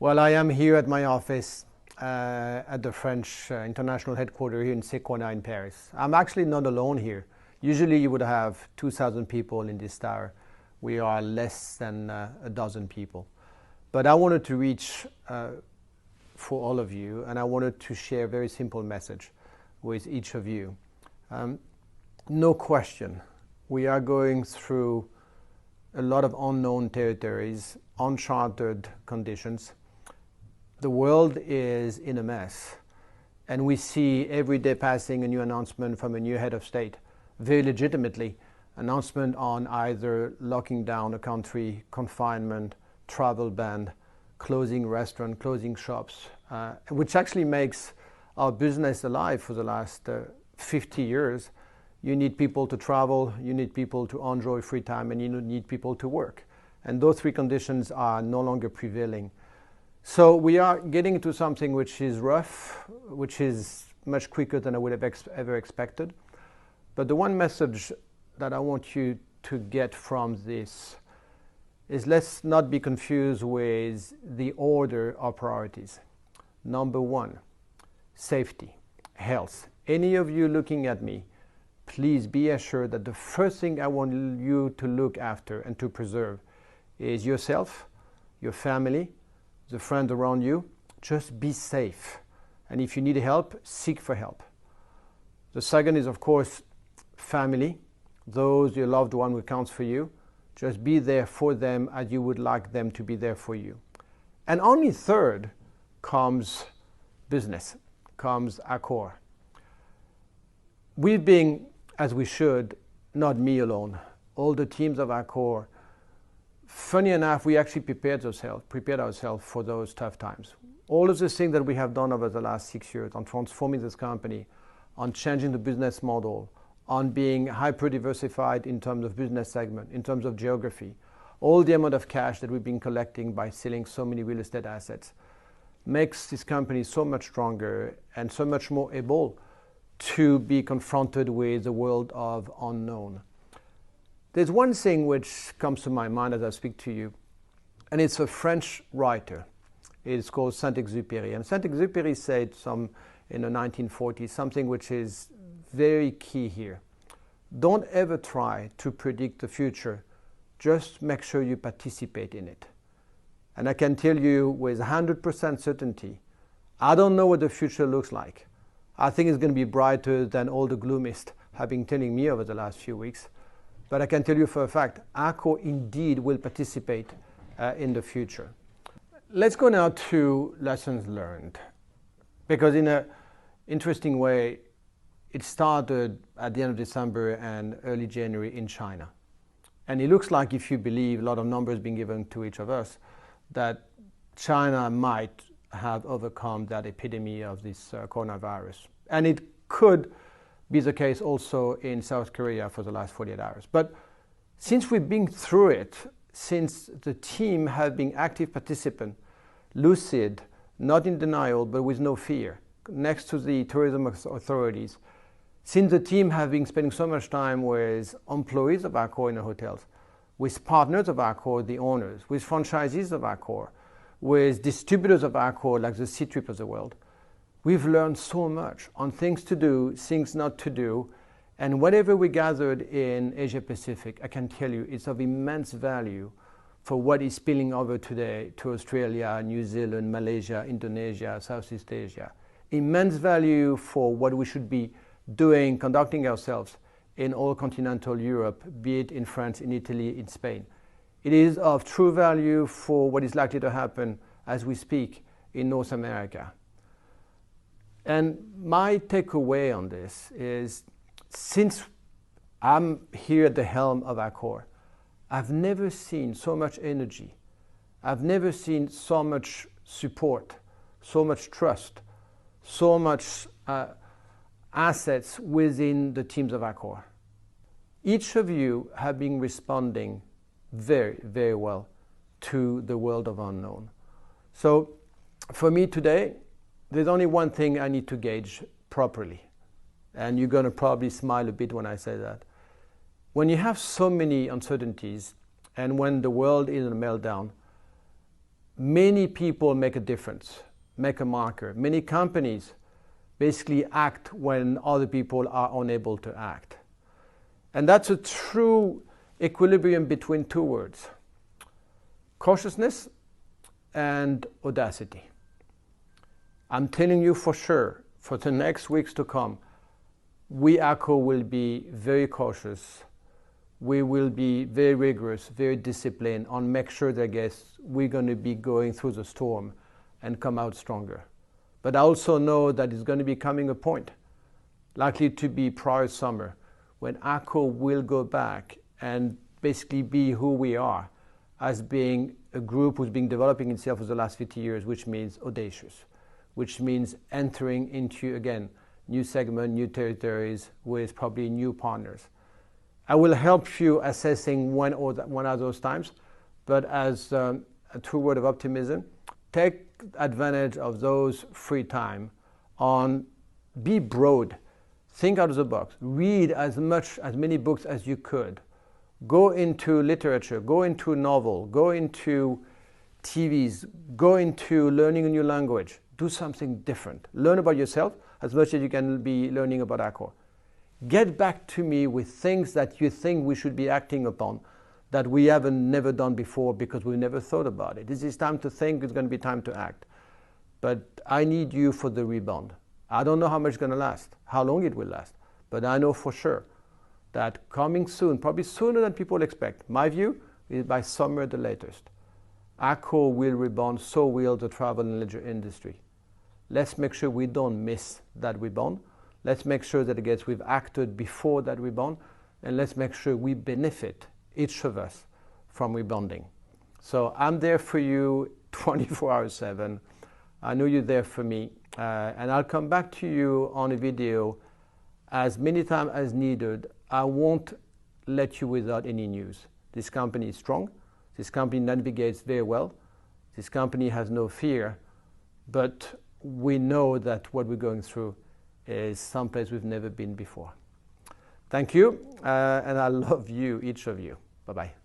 Well, I am here at my office at the French international headquarters here in Sequoia in Paris. I'm actually not alone here. Usually you would have 2,000 people in this tower. We are less than a dozen people. But I wanted to reach for all of you, and I wanted to share a very simple message with each of you. No question, we are going through a lot of unknown territories, uncharted conditions. The world is in a mess, and we see every day passing a new announcement from a new head of state, very legitimately, announcement on either locking down a country, confinement, travel ban, closing restaurants, closing shops, which actually makes our business alive for the last 50 years. You need people to travel, you need people to enjoy free time, and you need people to work. And those three conditions are no longer prevailing. So we are getting into something which is rough, which is much quicker than I would have ever expected. But the one message that I want you to get from this is, let's not be confused with the order of priorities. Number one, safety, health. Any of you looking at me, please be assured that the first thing I want you to look after and to preserve is yourself, your family, the friends around you. Just be safe. And if you need help, seek for help. The second is, of course, family. Those, your loved one who counts for you. Just be there for them as you would like them to be there for you. And only third comes business, comes Accor. We've been, as we should, not me alone, all the teams of Accor. Funny enough, we actually prepared ourselves for those tough times. All of the things that we have done over the last 6 years on transforming this company, on changing the business model, on being hyper-diversified in terms of business segment, in terms of geography, all the amount of cash that we've been collecting by selling so many real estate assets makes this company so much stronger and so much more able to be confronted with the world of unknown. There's one thing which comes to my mind as I speak to you, and it's a French writer. It's called Saint-Exupéry. And Saint-Exupéry said in the 1940s something which is very key here. Don't ever try to predict the future. Just make sure you participate in it. And I can tell you with 100% certainty, I don't know what the future looks like. I think it's going to be brighter than all the gloomists have been telling me over the last few weeks. But I can tell you for a fact, Accor indeed will participate in the future. Let's go now to lessons learned. Because in an interesting way, it started at the end of December and early January in China. And it looks like, if you believe a lot of numbers being given to each of us, that China might have overcome that epidemic of this coronavirus. And it could be the case also in South Korea for the last 48 hours. But since we've been through it, since the team have been active participant, lucid, not in denial, but with no fear, next to the tourism authorities, since the team have been spending so much time with employees of Accor in the hotels, with partners of Accor, the owners, with franchisees of Accor, with distributors of Accor like the C-Trip of the world, we've learned so much on things to do, things not to do, and whatever we gathered in Asia Pacific, I can tell you it's of immense value for what is spilling over today to Australia, New Zealand, Malaysia, Indonesia, Southeast Asia. Immense value for what we should be doing, conducting ourselves in all continental Europe, be it in France, in Italy, in Spain. It is of true value for what is likely to happen as we speak in North America. And my takeaway on this is, since I'm here at the helm of Accor, I've never seen so much energy. I've never seen so much support, so much trust, so much assets within the teams of Accor. Each of you have been responding very, very well to the world of unknown. So for me today, there's only one thing I need to gauge properly. And you're going to probably smile a bit when I say that. When you have so many uncertainties, and when the world is in a meltdown, many people make a difference, make a marker. Many companies basically act when other people are unable to act. And that's a true equilibrium between two words: cautiousness and audacity. I'm telling you for sure, for the next weeks to come, we Accor will be very cautious. We will be very rigorous, very disciplined on make sure that we're going to be going through the storm and come out stronger. But I also know that it's going to be coming a point, likely to be prior summer, when Accor will go back and basically be who we are as being a group who's been developing itself for the last 50 years, which means audacious, which means entering into, again, new segment, new territories with probably new partners. I will help you assessing when are those times, but as a true word of optimism, take advantage of those free time on, be broad, think out of the box, read as many books as you could, go into literature, go into novel, go into TVs, go into learning a new language, do something different, learn about yourself as much as you can be learning about Accor. Get back to me with things that you think we should be acting upon that we haven't never done before because we never thought about it. This is time to think, it's going to be time to act. But I need you for the rebound. I don't know how much it's going to last, how long it will last, but I know for sure that coming soon, probably sooner than people expect, my view is by summer at the latest, Accor will rebound, so will the travel and leisure industry. Let's make sure we don't miss that rebound. Let's make sure that we've acted before that rebound, and let's make sure we benefit, each of us, from rebounding. So I'm there for you 24 hours 7. I know you're there for me, and I'll come back to you on a video as many times as needed. I won't let you without any news. This company is strong. This company navigates very well. This company has no fear, but we know that what we're going through is someplace we've never been before. Thank you, and I love you, each of you. Bye-bye.